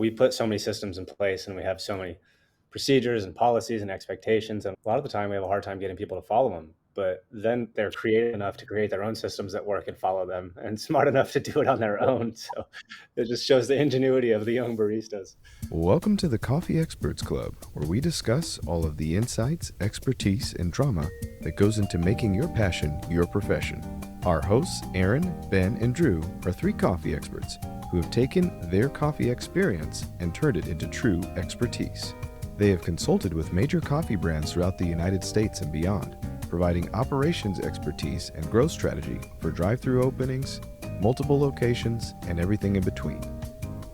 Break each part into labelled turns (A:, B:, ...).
A: we put so many systems in place and we have so many procedures and policies and expectations. And a lot of the time we have a hard time getting people to follow them. But then they're creative enough to create their own systems that work and follow them, and smart enough to do it on their own. So it just shows the ingenuity of the young baristas.
B: Welcome to the Coffee Experts Club, where we discuss all of the insights, expertise, and drama that goes into making your passion your profession. Our hosts, Aaron, Ben, and Drew, are three coffee experts who have taken their coffee experience and turned it into true expertise. They have consulted with major coffee brands throughout the United States and beyond, providing operations expertise and growth strategy for drive-through openings, multiple locations, and everything in between.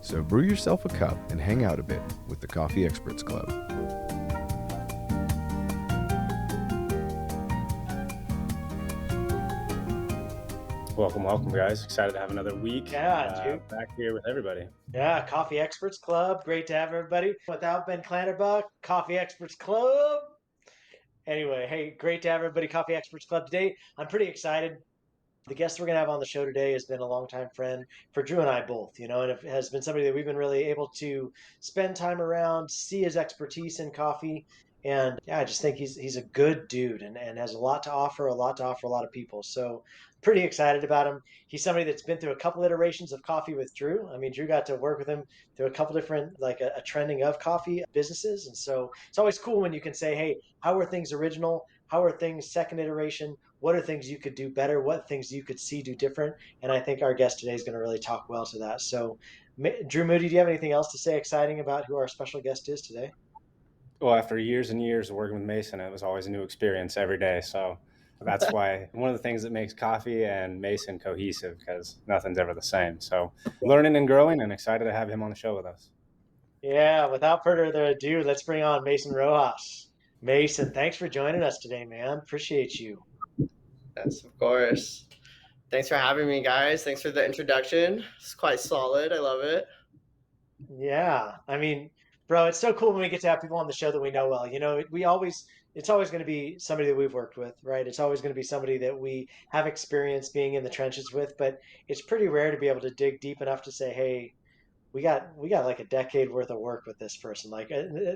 B: So brew yourself a cup and hang out a bit with the Coffee Experts Club.
A: Welcome, guys. Excited to have another week.
C: Dude.
A: Back here with everybody.
C: Yeah, Coffee Experts Club. Great to have everybody. Without Ben Clanterbuck, Coffee Experts Club. Anyway, hey, great to have everybody. Coffee Experts Club today. I'm pretty excited. The guest we're going to have on the show today has been a longtime friend for Drew and I both, and it has been somebody that we've been really able to spend time around, see his expertise in coffee. And yeah, I just think he's a good dude and has a lot to offer a lot of people. So pretty excited about him. He's somebody that's been through a couple iterations of coffee with Drew. I mean, Drew got to work with him through a couple different, like a trending of coffee businesses. And so it's always cool when you can say, hey, how are things original? How are things second iteration? What are things you could do better? What things you could see do different? And I think our guest today is going to really talk well to that. So Drew Moody, do you have anything else to say exciting about who our special guest is today?
A: Well, after years and years of working with Mason, it was always a new experience every day. So that's why one of the things that makes coffee and Mason cohesive, because nothing's ever the same. So learning and growing, and excited to have him on the show with us.
C: Yeah, without further ado, let's bring on Mason Rojas. Mason, thanks for joining us today, man. Appreciate you.
D: Yes, of course. Thanks for having me, guys. Thanks for the introduction. It's quite solid. I love it.
C: Yeah, I mean, bro, it's so cool when we get to have people on the show that we know well. It's always going to be somebody that we've worked with, right? It's always going to be somebody that we have experience being in the trenches with, but it's pretty rare to be able to dig deep enough to say, hey, we got like a decade worth of work with this person. Like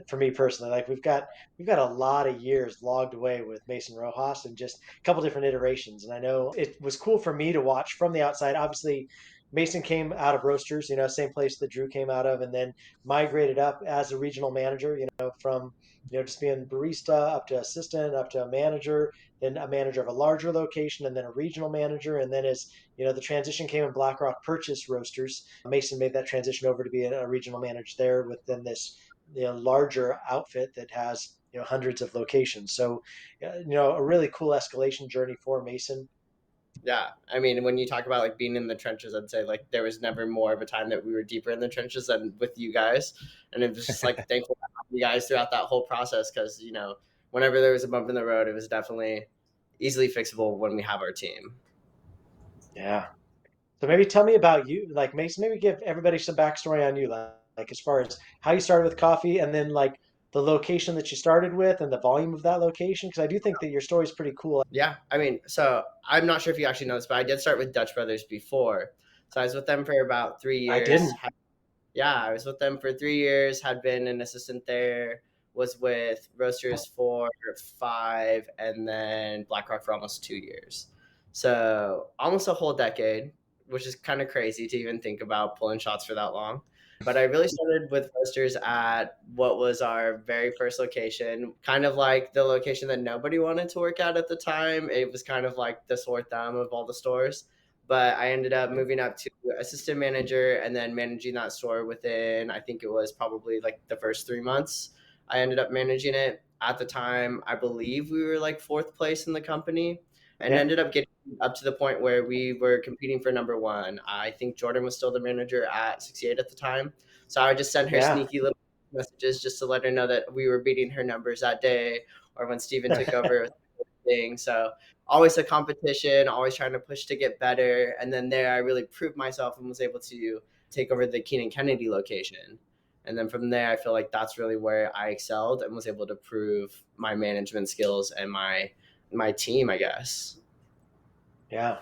C: for me personally, like we've got a lot of years logged away with Mason Rojas and just a couple different iterations. And I know it was cool for me to watch from the outside. Obviously, Mason came out of Roasters, same place that Drew came out of, and then migrated up as a regional manager, from just being barista up to assistant, up to a manager, then a manager of a larger location, and then a regional manager. And then as the transition came and BlackRock purchased Roasters, Mason made that transition over to be a regional manager there within this larger outfit that has hundreds of locations. So a really cool escalation journey for Mason.
D: Yeah, I mean, when you talk about like being in the trenches, I'd say like there was never more of a time that we were deeper in the trenches than with you guys, and it was just like thankful to have you guys throughout that whole process because whenever there was a bump in the road, it was definitely easily fixable when we have our team.
C: Yeah. So maybe tell me about you, like Mason. Maybe give everybody some backstory on you, like as far as how you started with coffee, and then like the location that you started with and the volume of that location. Because I do think that your story is pretty cool.
D: Yeah, I mean, so I'm not sure if you actually know this, but I did start with Dutch Brothers before. So I was with them for about 3 years.
C: I didn't.
D: I was with them for 3 years, had been an assistant there, was with Roasters for 5, and then BlackRock for almost 2 years. So almost a whole decade, which is kind of crazy to even think about pulling shots for that long. But I really started with Roasters at what was our very first location, kind of like the location that nobody wanted to work at the time. It was kind of like the sore thumb of all the stores. But I ended up moving up to assistant manager and then managing that store within, I think it was probably like the first 3 months. I ended up managing it. At the time, I believe we were like 4th place in the company and ended up getting up to the point where we were competing for number 1. I think Jordan was still the manager at 68 at the time. So I would just send her sneaky little messages just to let her know that we were beating her numbers that day or when Steven took over thing. So always a competition, always trying to push to get better. And then there I really proved myself and was able to take over the Keenan Kennedy location. And then from there, I feel like that's really where I excelled and was able to prove my management skills and my team, I guess.
C: Yeah.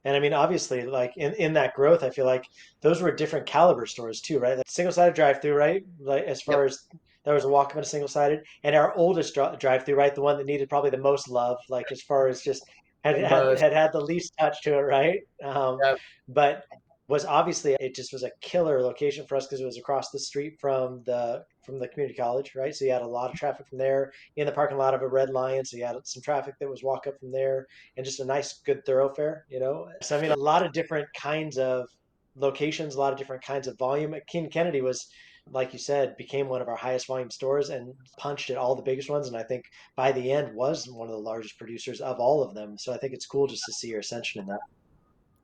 C: And I mean, obviously, like in that growth, I feel like those were different caliber stores too, right? Like single-sided drive-through, right? Like as far
D: Yep.
C: as there was a walk-up and a single-sided, and our oldest drive-through, right? The one that needed probably the most love, like as far as just
D: The most.
C: had the least touch to it, right?
D: Yep.
C: But was obviously it just was a killer location for us because it was across the street from the community college, right? So you had a lot of traffic from there in the parking lot of a Red Lion, so you had some traffic that was walk up from there and just a nice, good thoroughfare, you know? So, I mean, a lot of different kinds of locations, a lot of different kinds of volume. King Kennedy was, like you said, became one of our highest volume stores and punched at all the biggest ones. And I think by the end was one of the largest producers of all of them. So I think it's cool just to see your ascension in that.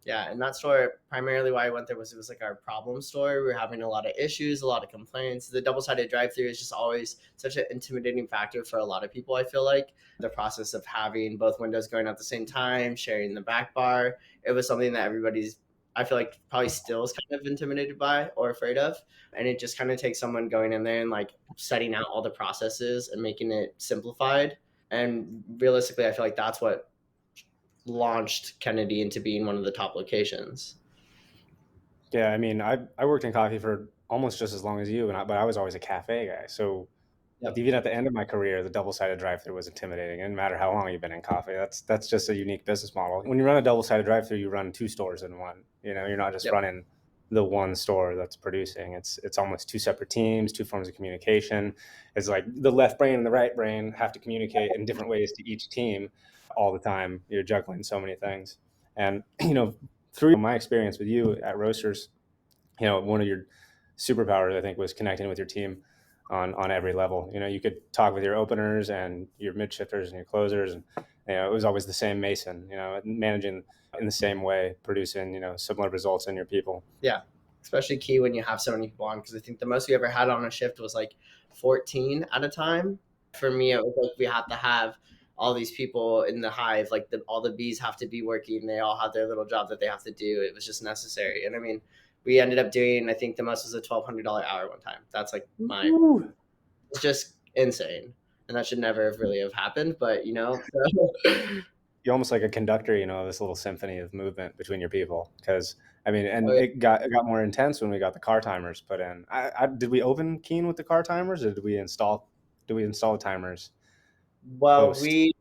D: Yeah, and that store, primarily why I went there was it was like our problem store. We were having a lot of issues, a lot of complaints. The double-sided drive-through is just always such an intimidating factor for a lot of people, I feel like. The process of having both windows going at the same time, sharing the back bar, it was something that everybody's, I feel like, probably still is kind of intimidated by or afraid of. And it just kind of takes someone going in there and like setting out all the processes and making it simplified. And realistically, I feel like that's what launched Kennedy into being one of the top locations.
A: Yeah, I mean, I worked in coffee for almost just as long as you, but I was always a cafe guy. So
D: Yep.
A: even at the end of my career, the double-sided drive-through was intimidating. It didn't matter how long you've been in coffee. That's just a unique business model. When you run a double-sided drive-through, you run two stores in one. You know, you're not just
D: Yep.
A: running the one store that's producing. It's almost two separate teams, two forms of communication. It's like the left brain and the right brain have to communicate in different ways to each team all the time. You're juggling so many things. And through my experience with you at Roasters, one of your superpowers, I think, was connecting with your team on every level. You could talk with your openers and your mid shifters and your closers, and it was always the same Mason. Managing in the same way, producing similar results in your people.
D: Yeah. Especially key when you have so many people on, because I think the most we ever had on a shift was like 14 at a time. For me, it was like we have to have all these people in the hive, like all the bees have to be working. They all have their little job that they have to do. It was just necessary. And I mean, we ended up doing, I think the most was a $1,200 hour one time. That's like it's just insane. And that should never have really have happened, but
A: You're almost like a conductor, this little symphony of movement between your people. Because I mean, and
D: oh,
A: it got more intense when we got the car timers put in. Did we open Keen with the car timers, or did we install timers
D: well,
A: post?
D: we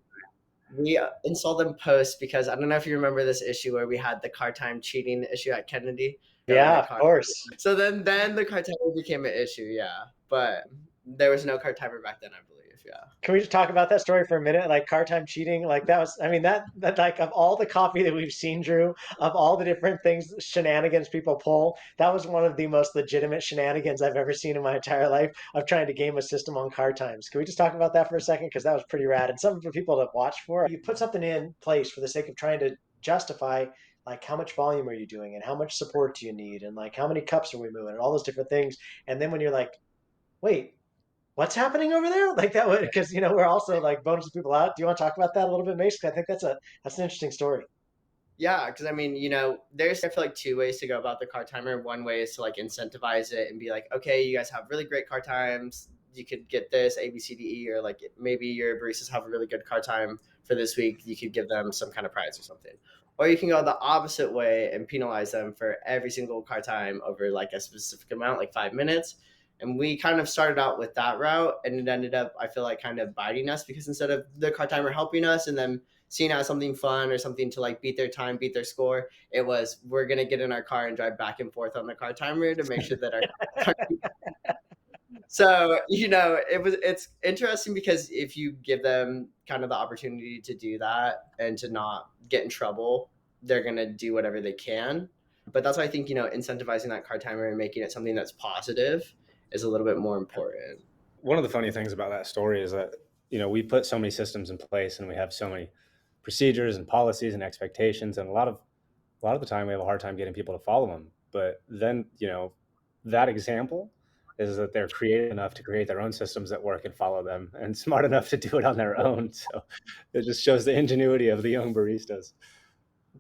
D: installed them post because I don't know if you remember this issue where we had the car time cheating issue at Kennedy. Going
C: Yeah,
D: to
C: of
D: car.
C: course.
D: So then the car timer became an issue, yeah. But there was no car timer back then, I believe. Yeah.
C: Can we just talk about that story for a minute? Like car time cheating, like that was, I mean, that like of all the coffee that we've seen, Drew, of all the different things, shenanigans people pull, that was one of the most legitimate shenanigans I've ever seen in my entire life of trying to game a system on car times. Can we just talk about that for a second? Because that was pretty rad and something for people to watch for. You put something in place for the sake of trying to justify like how much volume are you doing and how much support do you need and like how many cups are we moving and all those different things. And then when you're like, wait, what's happening over there? Like that would because we're also like bonusing people out. Do you want to talk about that a little bit, Mason? I think that's an interesting story.
D: Yeah, because I mean, there's I feel like two ways to go about the car timer. One way is to like incentivize it and be like, okay, you guys have really great car times. You could get this A, B, C, D, E, or like maybe your baristas have a really good car time for this week. You could give them some kind of prize or something. Or you can go the opposite way and penalize them for every single car time over like a specific amount, like 5 minutes. And we kind of started out with that route, and it ended up, I feel like, kind of biting us because instead of the car timer helping us and then seeing it as something fun or something to like beat their time, beat their score, it was we're gonna get in our car and drive back and forth on the car timer to make sure that our so it's interesting because if you give them kind of the opportunity to do that and to not get in trouble, they're gonna do whatever they can. But that's why I think incentivizing that car timer and making it something that's positive is a little bit more important.
A: One of the funny things about that story is that we put so many systems in place and we have so many procedures and policies and expectations, and a lot of the time we have a hard time getting people to follow them. But then that example is that they're creative enough to create their own systems that work and follow them, and smart enough to do it on their own. So it just shows the ingenuity of the young baristas.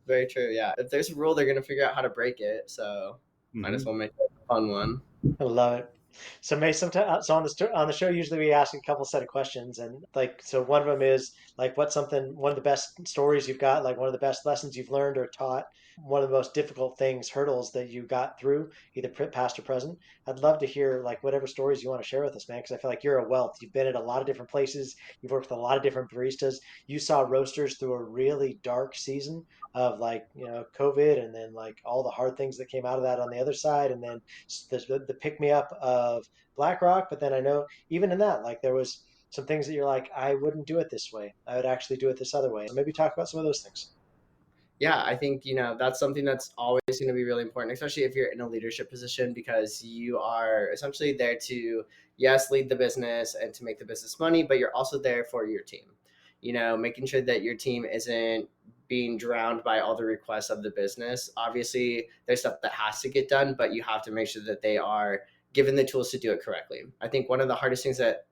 D: Very true. Yeah. If there's a rule, they're gonna figure out how to break it. So might as
A: Mm-hmm.
D: well make it a fun one.
C: I love it. So, May, sometimes so on the show, usually we ask a couple set of questions, and like so, one of them is like, what's something one of the best stories you've got, like one of the best lessons you've learned or taught one of the most difficult hurdles that you got through, either past or present. I'd love to hear like whatever stories you want to share with us, man, because I feel like you're a wealth. You've been at a lot of different places. You've worked with a lot of different baristas. You saw Roasters through a really dark season of like, COVID, and then like all the hard things that came out of that on the other side, and then the pick me up of BlackRock. But then I know even in that, like there was some things that you're like, I wouldn't do it this way. I would actually do it this other way. So maybe talk about some of those things.
D: Yeah, I think, that's something that's always going to be really important, especially if you're in a leadership position, because you are essentially there to, yes, lead the business and to make the business money, but you're also there for your team, making sure that your team isn't being drowned by all the requests of the business. Obviously, there's stuff that has to get done, but you have to make sure that they are given the tools to do it correctly. I think one of the hardest things that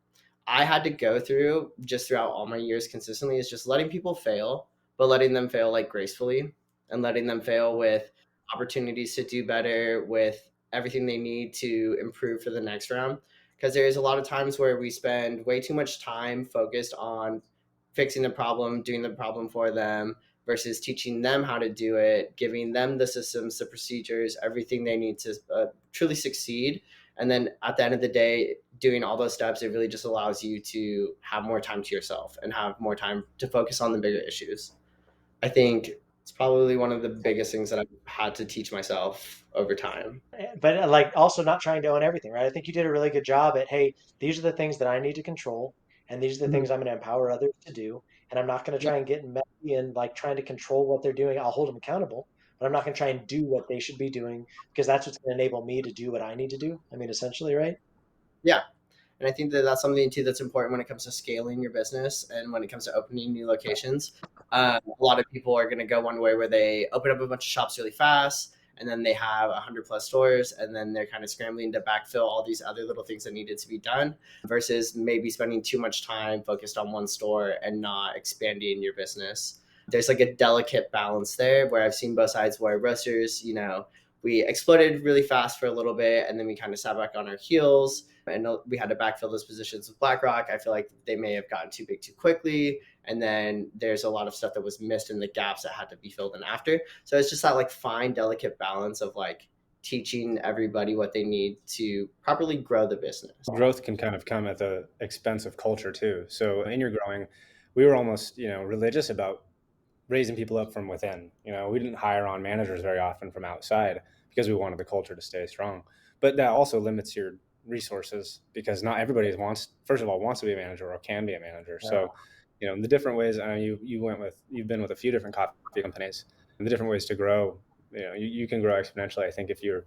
D: I had to go through just throughout all my years consistently is just letting people fail, but letting them fail like gracefully, and letting them fail with opportunities to do better, with everything they need to improve for the next round. Because there's a lot of times where we spend way too much time focused on fixing the problem, doing the problem for them, versus teaching them how to do it, giving them the systems, the procedures, everything they need to truly succeed. And then at the end of the day, doing all those steps, it really just allows you to have more time to yourself and have more time to focus on the bigger issues. I think it's probably one of the biggest things that I've had to teach myself over time.
C: But like also not trying to own everything, right? I think you did a really good job at, hey, these are the things that I need to control, and these are the
D: Mhm.
C: things I'm going to empower others to do. And I'm not going to
D: Yeah,
C: try and get messy and like trying to control what they're doing. I'll hold them accountable, but I'm not going to try and do what they should be doing, because that's what's going to enable me to do what I need to do. I mean, essentially, right?
D: yeah. And I think that that's something too that's important when it comes to scaling your business and when it comes to opening new locations. A lot of people are going to go one way where they open up a bunch of shops really fast, and then they have 100+ stores, and then they're kind of scrambling to backfill all these other little things that needed to be done, versus maybe spending too much time focused on one store and not expanding your business. There's like a delicate balance there where I've seen both sides, where roasters, we exploded really fast for a little bit, and then we kind of sat back on our heels, and we had to backfill those positions with BlackRock. I feel like they may have gotten too big too quickly, and then there's a lot of stuff that was missed in the gaps that had to be filled in after. So it's just that like fine, delicate balance of like teaching everybody what they need to properly grow the business.
A: Growth can kind of come at the expense of culture too. So in your growing, we were almost, religious about raising people up from within. We didn't hire on managers very often from outside because we wanted the culture to stay strong. But that also limits your resources, because not everybody first of all, wants to be a manager or can be a manager.
C: Yeah.
A: So, the different ways. I know you've been with a few different coffee companies, and the different ways to grow. You can grow exponentially. I think if you're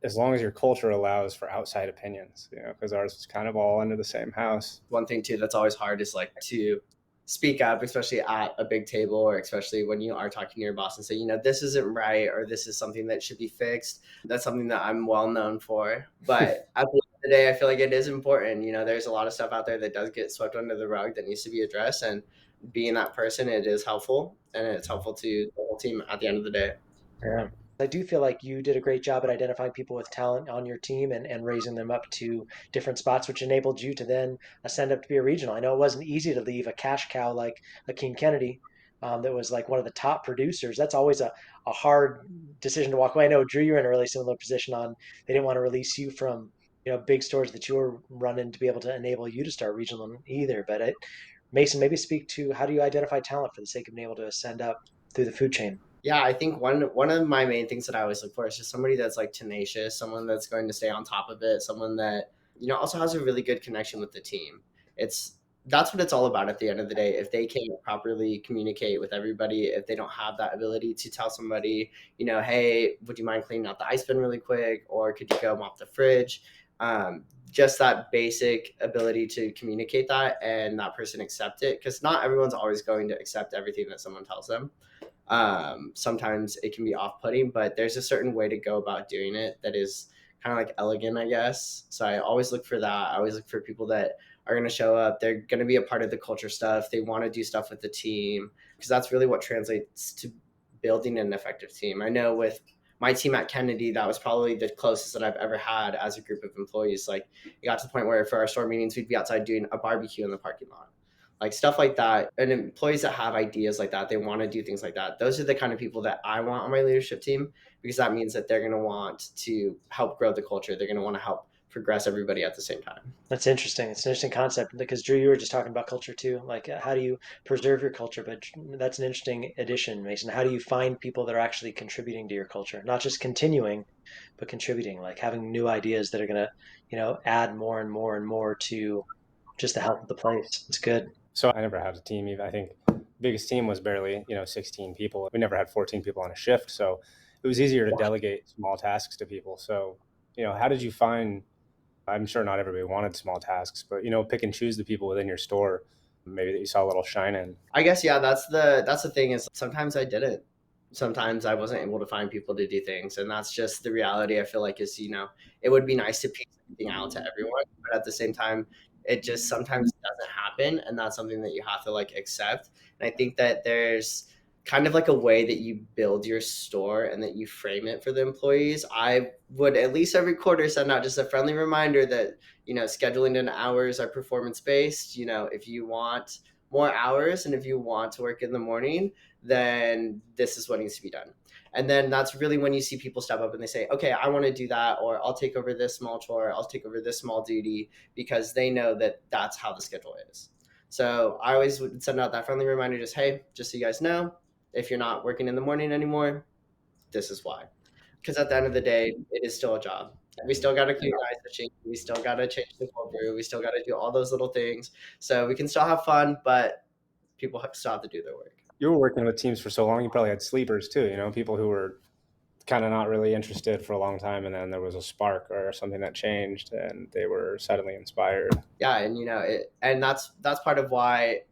A: as long as your culture allows for outside opinions, because ours is kind of all under the same house.
D: One thing too that's always hard is like to speak up, especially at a big table, or especially when you are talking to your boss and say, this isn't right, or this is something that should be fixed. That's something that I'm well known for. But at the end of the day, I feel like it is important. There's a lot of stuff out there that does get swept under the rug that needs to be addressed. And being that person, it is helpful. And it's helpful to the whole team at the end of the day.
C: Yeah. I do feel like you did a great job at identifying people with talent on your team and raising them up to different spots, which enabled you to then ascend up to be a regional. I know it wasn't easy to leave a cash cow like a King Kennedy, that was like one of the top producers. That's always a hard decision to walk away. I know, Drew, you're in a really similar position on they didn't want to release you from big stores that you were running to be able to enable you to start regional either. But Mason, maybe speak to how do you identify talent for the sake of being able to ascend up through the food chain?
D: Yeah, I think one of my main things that I always look for is just somebody that's like tenacious, someone that's going to stay on top of it, someone that also has a really good connection with the team. That's what it's all about at the end of the day. If they can't properly communicate with everybody, if they don't have that ability to tell somebody, hey, would you mind cleaning out the ice bin really quick, or could you go mop the fridge? Just that basic ability to communicate that and that person accept it, because not everyone's always going to accept everything that someone tells them. Sometimes it can be off-putting, but there's a certain way to go about doing it that is kind of like elegant, I guess. So I always look for that. I always look for people that are going to show up. They're going to be a part of the culture stuff. They want to do stuff with the team, because that's really what translates to building an effective team. I know with my team at Kennedy, that was probably the closest that I've ever had as a group of employees. Like, it got to the point where for our store meetings, we'd be outside doing a barbecue in the parking lot. like stuff like that. And employees that have ideas like that, they want to do things like that. Those are the kind of people that I want on my leadership team, because that means that they're going to want to help grow the culture. They're going to want to help progress everybody at the same time.
C: That's interesting. It's an interesting concept because Drew, you were just talking about culture too. Like, how do you preserve your culture? But that's an interesting addition, Mason. How do you find people that are actually contributing to your culture, not just continuing, but contributing, like having new ideas that are going to, add more and more and more to just the health of the place. It's good.
A: So I never had a team. Even I think biggest team was barely 16 people. We never had 14 people on a shift, so it was easier to delegate small tasks to people. So how did you find? I'm sure not everybody wanted small tasks, but pick and choose the people within your store, maybe that you saw a little shine in.
D: I guess, yeah, that's the thing, is sometimes I didn't. Sometimes I wasn't able to find people to do things, and that's just the reality. I feel like is, it would be nice to piece everything out to everyone, but at the same time, it just sometimes doesn't happen, and that's something that you have to like accept. And I think that there's kind of like a way that you build your store and that you frame it for the employees. I would at least every quarter send out just a friendly reminder that, scheduling and hours are performance based. If you want more hours and if you want to work in the morning, then this is what needs to be done. And then that's really when you see people step up and they say, okay, I want to do that, or I'll take over this small chore, I'll take over this small duty, because they know that that's how the schedule is. So I always would send out that friendly reminder, just, hey, just so you guys know, if you're not working in the morning anymore, this is why. Because at the end of the day, it is still a job. We still got to clean the ice machine. We still got to change the cold brew. We still got to do all those little things. So we can still have fun, but people still have to do their work.
A: You were working with teams for so long, you probably had sleepers too, people who were kind of not really interested for a long time, and then there was a spark or something that changed and they were suddenly inspired.
D: Yeah, and that's part of why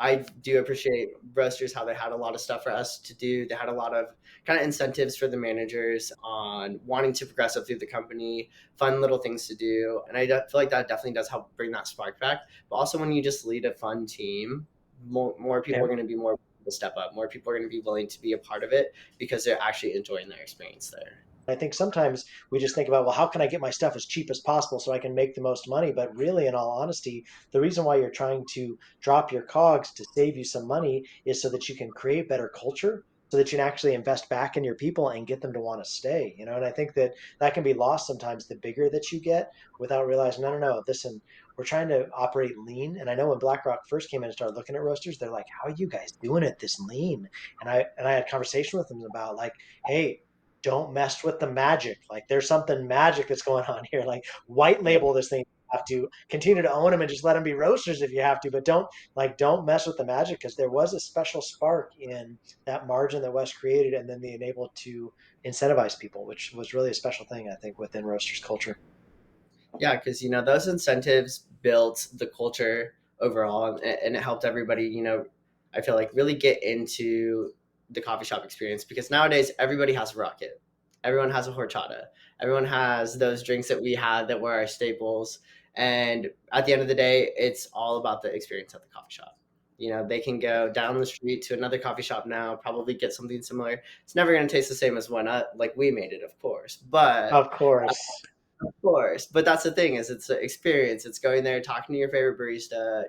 D: I do appreciate Roasters, how they had a lot of stuff for us to do. They had a lot of kind of incentives for the managers on wanting to progress up through the company, fun little things to do. And I feel like that definitely does help bring that spark back. But also when you just lead a fun team, more people are going to be more to step up. More people are going to be willing to be a part of it because they're actually enjoying their experience there.
C: I think sometimes we just think about, well, how can I get my stuff as cheap as possible so I can make the most money? But really, in all honesty, the reason why you're trying to drop your cogs to save you some money is so that you can create better culture, so that you can actually invest back in your people and get them to want to stay. And I think that can be lost sometimes the bigger that you get, without realizing, no, listen, we're trying to operate lean. And I know when BlackRock first came in and started looking at Roasters, they're like, how are you guys doing it this lean? And I had a conversation with them about, like, hey, don't mess with the magic. Like, there's something magic that's going on here. Like, white label this thing. You have to continue to own them and just let them be roasters if you have to, but don't mess with the magic, because there was a special spark in that margin that Wes created, and then they enabled to incentivize people, which was really a special thing, I think, within roasters culture.
D: Yeah, because those incentives built the culture overall, and it helped everybody. I feel like really get into the coffee shop experience, because nowadays everybody has a rocket, everyone has a horchata, everyone has those drinks that we had that were our staples, and at the end of the day, it's all about the experience at the coffee shop. They can go down the street to another coffee shop now, probably get something similar. It's never going to taste the same as when like we made it, of course, but
C: Of course.
D: of course, but that's the thing, is it's an experience. It's going there, talking to your favorite barista.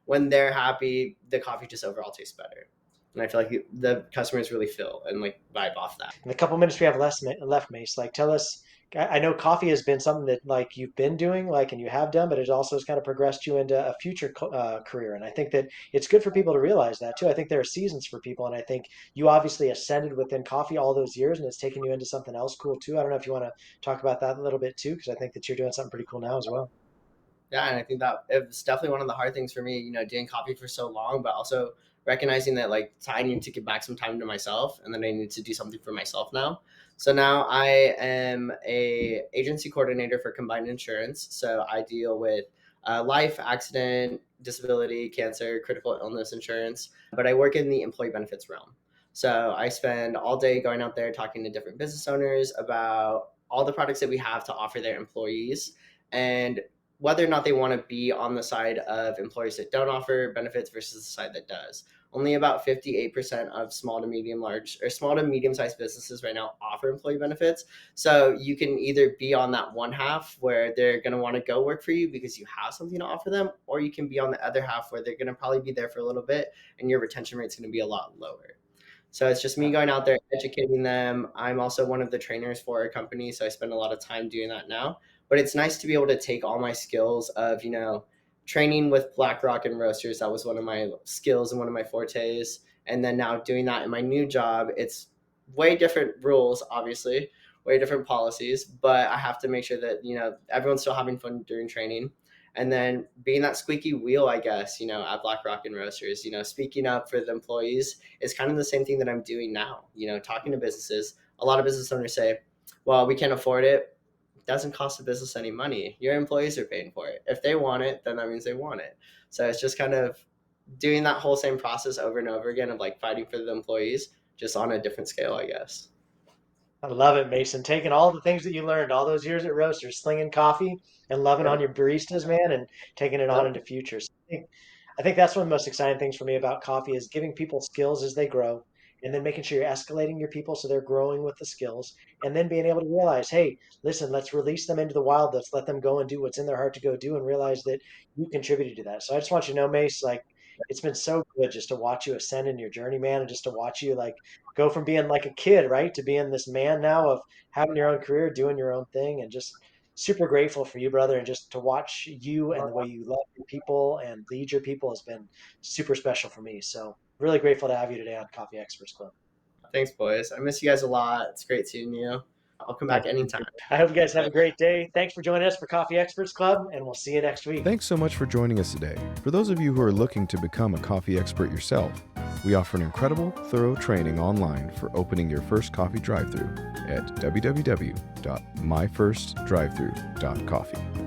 D: When they're happy, the coffee just overall tastes better. And I feel like the customers really feel and like vibe off that.
C: In the couple minutes we have left, Mace, like, tell us. I know coffee has been something that, like, you've been doing, like, and you have done, but it also has kind of progressed you into a future career. And I think that it's good for people to realize that too. I think there are seasons for people, and I think you obviously ascended within coffee all those years, and it's taken you into something else cool too. I don't know if you want to talk about that a little bit too, because I think that you're doing something pretty cool now as well.
D: Yeah, and I think that it was definitely one of the hard things for me, doing coffee for so long, but also recognizing that, like, I need to give back some time to myself, and then I need to do something for myself now. So now I am a agency coordinator for combined insurance. So I deal with life, accident, disability, cancer, critical illness insurance, but I work in the employee benefits realm. So I spend all day going out there talking to different business owners about all the products that we have to offer their employees, and whether or not they want to be on the side of employers that don't offer benefits versus the side that does, only about 58% of small to medium sized businesses right now offer employee benefits. So you can either be on that one half where they're going to want to go work for you because you have something to offer them, or you can be on the other half where they're going to probably be there for a little bit and your retention rate is going to be a lot lower. So it's just me going out there, educating them. I'm also one of the trainers for our company, so I spend a lot of time doing that now. But it's nice to be able to take all my skills of, training with BlackRock and Roasters. That was one of my skills and one of my fortes. And then now doing that in my new job, it's way different rules, obviously, way different policies, but I have to make sure that, everyone's still having fun during training. And then being that squeaky wheel, I guess, at BlackRock and Roasters, speaking up for the employees is kind of the same thing that I'm doing now, talking to businesses. A lot of business owners say, well, we can't afford it. It doesn't cost the business any money. Your employees are paying for it. If they want it, then that means they want it. So it's just kind of doing that whole same process over and over again of like fighting for the employees, just on a different scale, I guess.
C: I love it, Mason. Taking all the things that you learned all those years at Roasters, slinging coffee and loving on your baristas, man, and taking it on into future. So I think that's one of the most exciting things for me about coffee is giving people skills as they grow, and then making sure you're escalating your people so they're growing with the skills, and then being able to realize, hey, listen, let's release them into the wild. Let's let them go and do what's in their heart to go do, and realize that you contributed to that. So I just want you to know, Mace, like it's been so good just to watch you ascend in your journey, man, and just to watch you like go from being like a kid, right, to being this man now of having your own career, doing your own thing, and just super grateful for you, brother. And just to watch you and the way you love your people and lead your people has been super special for me. So really grateful to have you today on Coffee Experts Club.
D: Thanks, boys. I miss you guys a lot. It's great seeing you. I'll come back anytime.
C: I hope you guys have a great day. Thanks for joining us for Coffee Experts Club, and we'll see you next week.
B: Thanks so much for joining us today. For those of you who are looking to become a coffee expert yourself, we offer an incredible, thorough training online for opening your first coffee drive-thru at www.myfirstdrivethru.coffee.